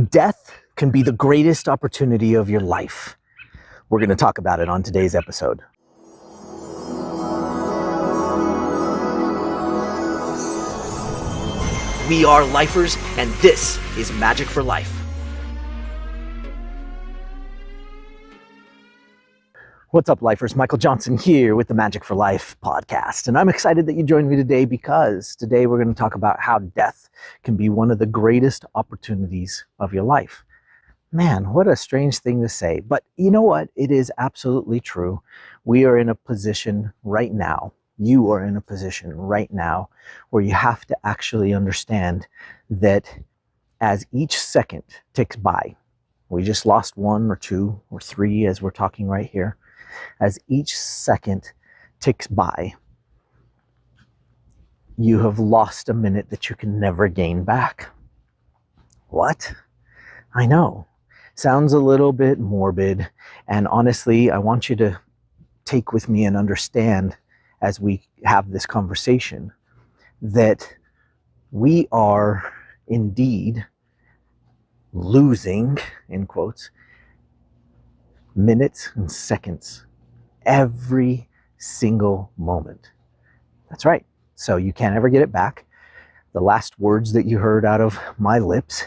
Death can be the greatest opportunity of your life. We're going to talk about it on today's episode. We are lifers, and this is Magic for Life. What's up, lifers? Michael Johnson here with the Magic for Life podcast. And I'm excited that you joined me today because today we're going to talk about how death can be one of the greatest opportunities of your life. Man, what a strange thing to say. But you know what? It is absolutely true. We are in a position right now. You are in a position right now where you have to actually understand that as each second ticks by, we just lost 1 or 2 or 3 as we're talking right here. As each second ticks by, you have lost a minute that you can never gain back. What? I know. Sounds a little bit morbid. And honestly, I want you to take with me and understand as we have this conversation that we are indeed losing, in quotes, minutes and seconds every single moment. That's right. So you can't ever get it back. The last words that you heard out of my lips,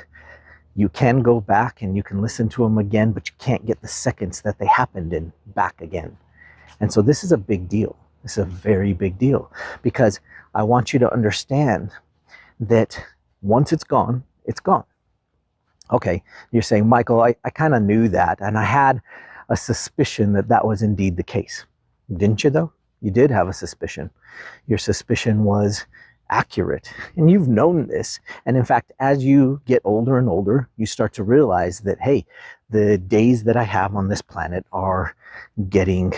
you can go back and you can listen to them again, but you can't get the seconds that they happened in back again. And so this is a big deal. This is a very big deal because I want you to understand that once it's gone, it's gone. Okay, you're saying, Michael, I kind of knew that, and I had a suspicion that that was indeed the case. Didn't you, though? You did have a suspicion. Your suspicion was accurate, and you've known this. And in fact, as you get older and older, you start to realize that, hey, the days that I have on this planet are getting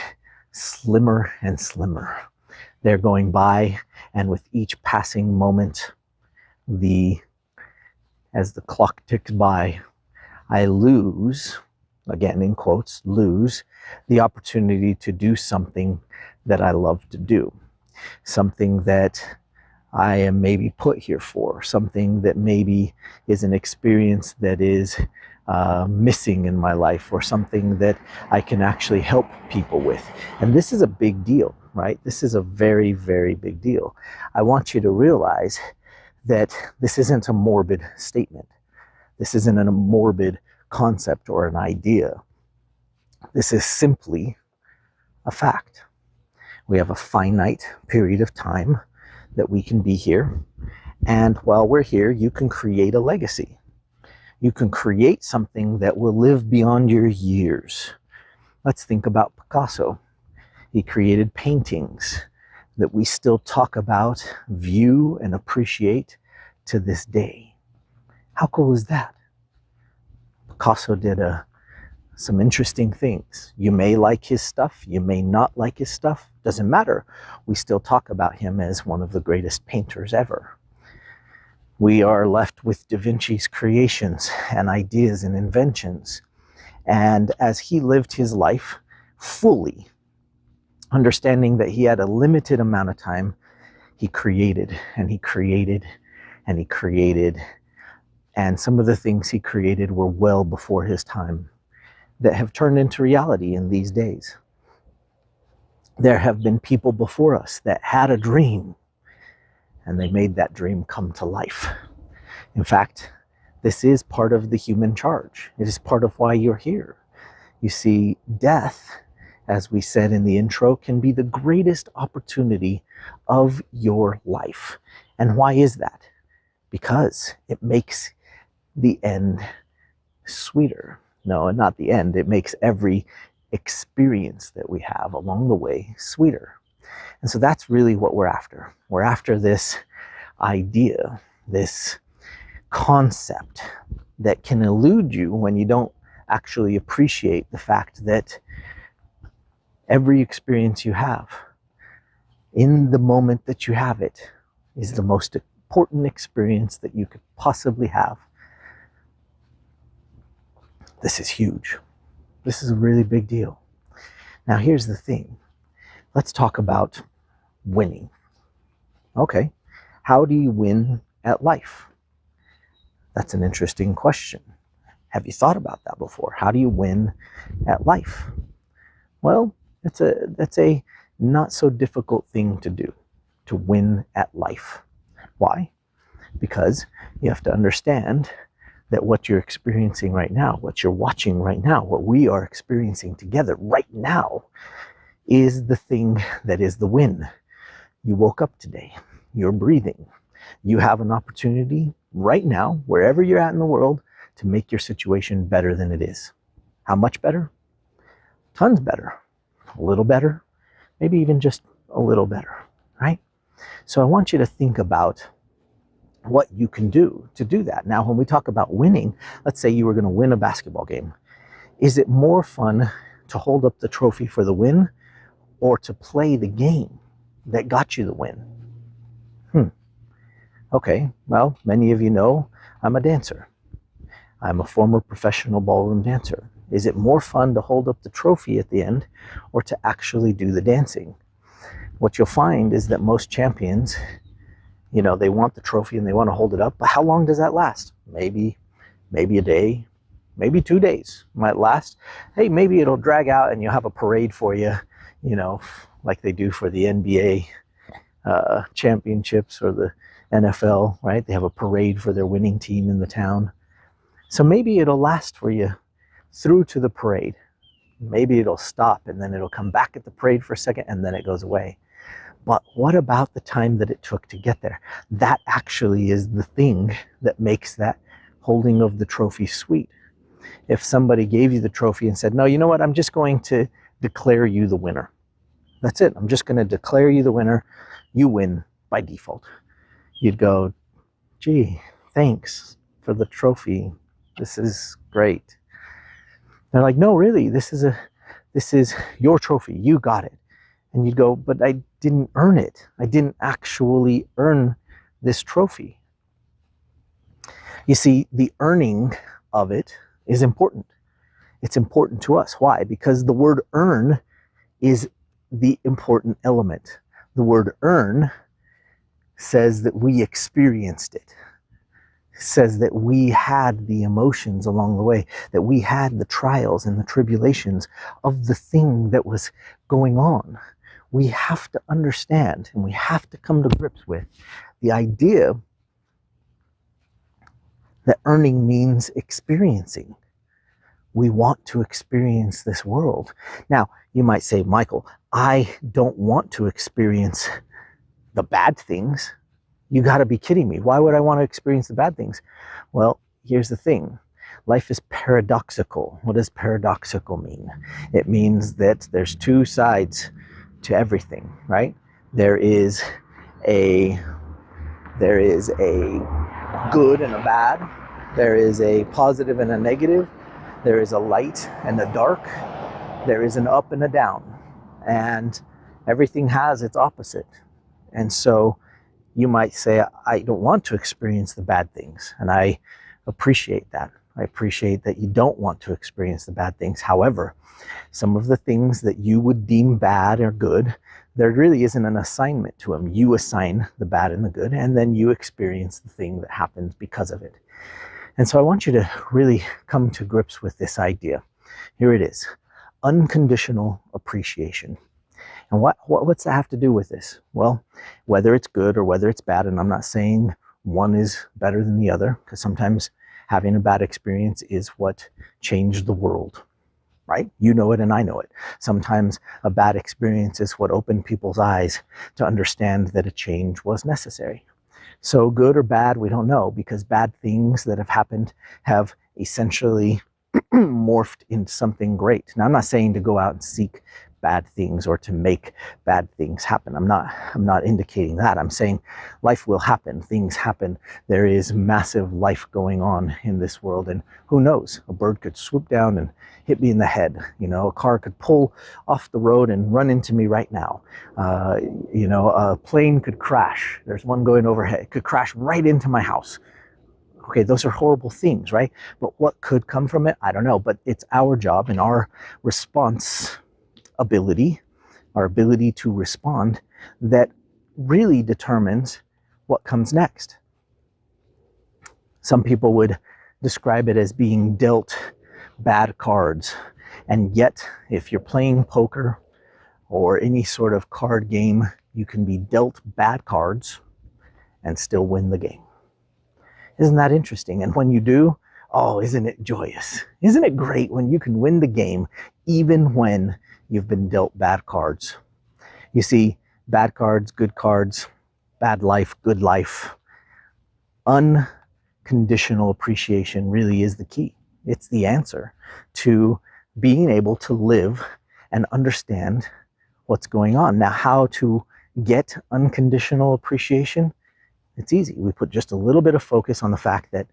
slimmer and slimmer. They're going by, and with each passing moment, as the clock ticks by, I lose, again in quotes, lose the opportunity to do something that I love to do, something that I am maybe put here for, something that maybe is an experience that is missing in my life, or something that I can actually help people with. And this is a big deal, right? This is a very, very big deal. I want you to realize that this isn't a morbid statement. This isn't a morbid concept or an idea. This is simply a fact. We have a finite period of time that we can be here. And while we're here, you can create a legacy. You can create something that will live beyond your years. Let's think about Picasso. He created paintings that we still talk about, view, and appreciate to this day. How cool is that? Picasso did some interesting things. You may like his stuff, you may not like his stuff, doesn't matter. We still talk about him as one of the greatest painters ever. We are left with Da Vinci's creations and ideas and inventions. And as he lived his life fully, understanding that he had a limited amount of time, he created and he created and he created. And some of the things he created were well before his time that have turned into reality in these days. There have been people before us that had a dream and they made that dream come to life. In fact, this is part of the human charge. It is part of why you're here. You see, death, as we said in the intro, can be the greatest opportunity of your life. And why is that? Because it makes the end sweeter. No, not the end. It makes every experience that we have along the way sweeter. And so that's really what we're after. We're after this idea, this concept that can elude you when you don't actually appreciate the fact that every experience you have, in the moment that you have it, is the most important experience that you could possibly have. This is huge. This is a really big deal. Now here's the thing. Let's talk about winning. Okay, how do you win at life? That's an interesting question. Have you thought about that before? How do you win at life? Well, that's a not so difficult thing to do, to win at life. Why? Because you have to understand that what you're experiencing right now, what you're watching right now, what we are experiencing together right now is the thing that is the win. You woke up today, you're breathing. You have an opportunity right now, wherever you're at in the world, to make your situation better than it is. How much better? Tons better. A little better, maybe even just a little better, right? So I want you to think about what you can do to do that. Now, when we talk about winning, let's say you were going to win a basketball game. Is it more fun to hold up the trophy for the win or to play the game that got you the win? Okay, well, many of you know I'm a dancer. I'm a former professional ballroom dancer. Is it more fun to hold up the trophy at the end or to actually do the dancing? What you'll find is that most champions, they want the trophy and they want to hold it up, but how long does that last? Maybe a day, maybe 2 days might last. Hey, maybe it'll drag out and you'll have a parade for you, like they do for the NBA championships or the NFL, right? They have a parade for their winning team in the town. So maybe it'll last for you through to the parade. Maybe it'll stop and then it'll come back at the parade for a second and then it goes away. But what about the time that it took to get there? That actually is the thing that makes that holding of the trophy sweet. If somebody gave you the trophy and said, no, you know what, I'm just going to declare you the winner. That's it. I'm just going to declare you the winner. You win by default. You'd go, gee, thanks for the trophy. This is great. They're like, no, really, this is your trophy. You got it. And you'd go, but I didn't earn it. I didn't actually earn this trophy. You see, the earning of it is important. It's important to us. Why? Because the word earn is the important element. The word earn says that we experienced it. Says that we had the emotions along the way, that we had the trials and the tribulations of the thing that was going on. We have to understand and we have to come to grips with the idea that earning means experiencing. We want to experience this world. Now, you might say, Michael, I don't want to experience the bad things. You got to be kidding me. Why would I want to experience the bad things? Well, here's the thing. Life is paradoxical. What does paradoxical mean? It means that there's two sides to everything, right? There is a good and a bad. There is a positive and a negative. There is a light and a dark. There is an up and a down. And everything has its opposite. And so you might say, I don't want to experience the bad things. And I appreciate that. I appreciate that you don't want to experience the bad things. However, some of the things that you would deem bad or good, there really isn't an assignment to them. You assign the bad and the good, and then you experience the thing that happens because of it. And so I want you to really come to grips with this idea. Here it is. Unconditional appreciation. And what's that have to do with this? Well, whether it's good or whether it's bad, and I'm not saying one is better than the other, because sometimes having a bad experience is what changed the world, right? You know it and I know it. Sometimes a bad experience is what opened people's eyes to understand that a change was necessary. So good or bad, we don't know, because bad things that have happened have essentially morphed into something great. Now, I'm not saying to go out and seek bad things or to make bad things happen. I'm not indicating that. I'm saying life will happen. Things happen. There is massive life going on in this world, and who knows? A bird could swoop down and hit me in the head. A car could pull off the road and run into me right now. A plane could crash. There's one going overhead. It could crash right into my house. Okay, those are horrible things, right? But what could come from it? I don't know. But it's our job and our response ability, our ability to respond, that really determines what comes next. Some people would describe it as being dealt bad cards. And yet, if you're playing poker or any sort of card game, you can be dealt bad cards and still win the game. Isn't that interesting? And when you do, oh, isn't it joyous? Isn't it great when you can win the game even when you've been dealt bad cards? You see, bad cards, good cards, bad life, good life. Unconditional appreciation really is the key. It's the answer to being able to live and understand what's going on. Now, how to get unconditional appreciation? It's easy. We put just a little bit of focus on the fact that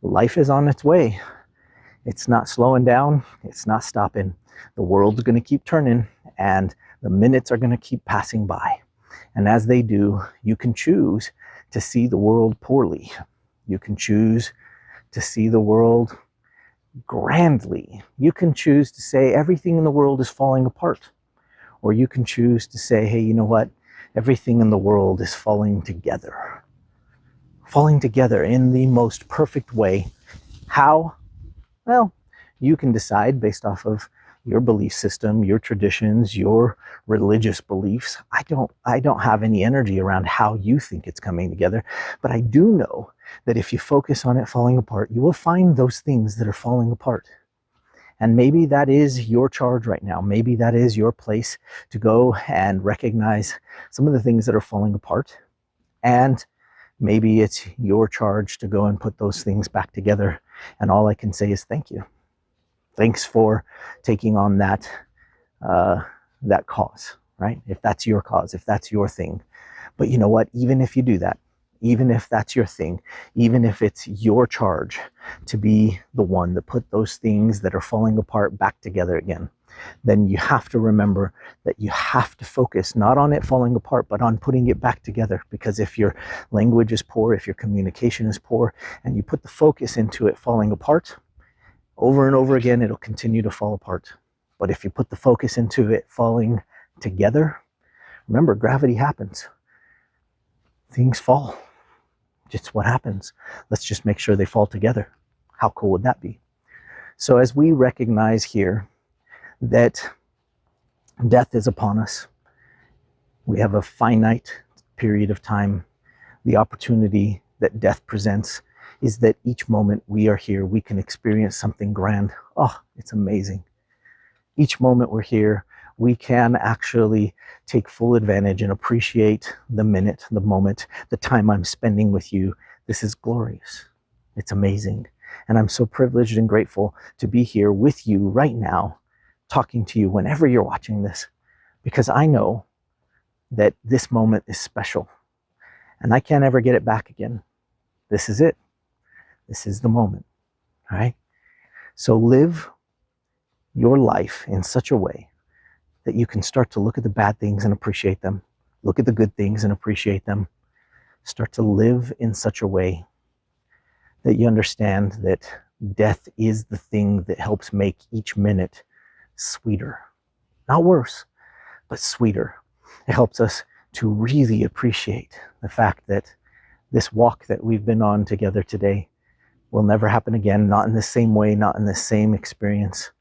life is on its way. It's not slowing down. It's not stopping. The world's going to keep turning, and the minutes are going to keep passing by. And as they do, you can choose to see the world poorly. You can choose to see the world grandly. You can choose to say everything in the world is falling apart. Or you can choose to say, hey, you know what? Everything in the world is falling together. Falling together in the most perfect way. How? Well, you can decide based off of your belief system, your traditions, your religious beliefs. I don't have any energy around how you think it's coming together, but I do know that if you focus on it falling apart, you will find those things that are falling apart. And maybe that is your charge right now. Maybe that is your place to go and recognize some of the things that are falling apart. And maybe it's your charge to go and put those things back together. And all I can say is thank you. Thanks for taking on that cause, right? If that's your cause, if that's your thing. But you know what? Even if you do that, even if that's your thing, even if it's your charge to be the one that put those things that are falling apart back together again, then you have to remember that you have to focus not on it falling apart, but on putting it back together. Because if your language is poor, if your communication is poor, and you put the focus into it falling apart, over and over again, it'll continue to fall apart. But if you put the focus into it falling together, remember, gravity happens. Things fall. It's what happens. Let's just make sure they fall together. How cool would that be? So as we recognize here that death is upon us, we have a finite period of time. The opportunity that death presents is that each moment we are here, we can experience something grand. Oh, it's amazing. Each moment we're here, we can actually take full advantage and appreciate the minute, the moment, the time I'm spending with you. This is glorious. It's amazing. And I'm so privileged and grateful to be here with you right now, talking to you whenever you're watching this, because I know that this moment is special and I can't ever get it back again. This is it. This is the moment, all right? So live your life in such a way that you can start to look at the bad things and appreciate them. Look at the good things and appreciate them. Start to live in such a way that you understand that death is the thing that helps make each minute sweeter. Not worse, but sweeter. It helps us to really appreciate the fact that this walk that we've been on together today will never happen again, not in the same way, not in the same experience.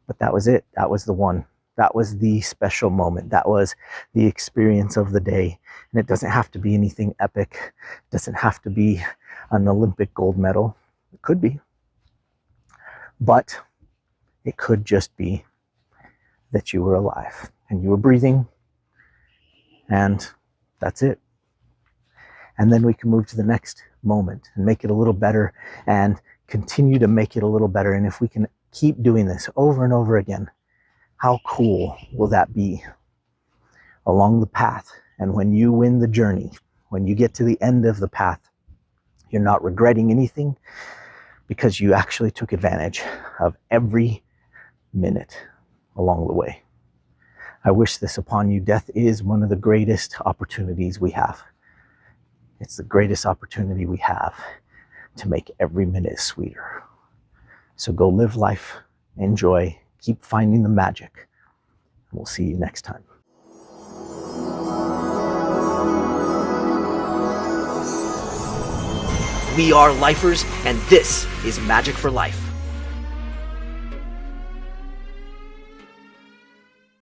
But that was it. That was the one. That was the special moment. That was the experience of the day. And it doesn't have to be anything epic. It doesn't have to be an Olympic gold medal. It could be. But it could just be that you were alive and you were breathing. And that's it. And then we can move to the next moment and make it a little better and continue to make it a little better. And if we can keep doing this over and over again, how cool will that be along the path? And when you win the journey, when you get to the end of the path, you're not regretting anything because you actually took advantage of every minute along the way. I wish this upon you. Death is one of the greatest opportunities we have. It's the greatest opportunity we have to make every minute sweeter. So go live life, enjoy, keep finding the magic. We'll see you next time. We are lifers, and this is Magic for Life.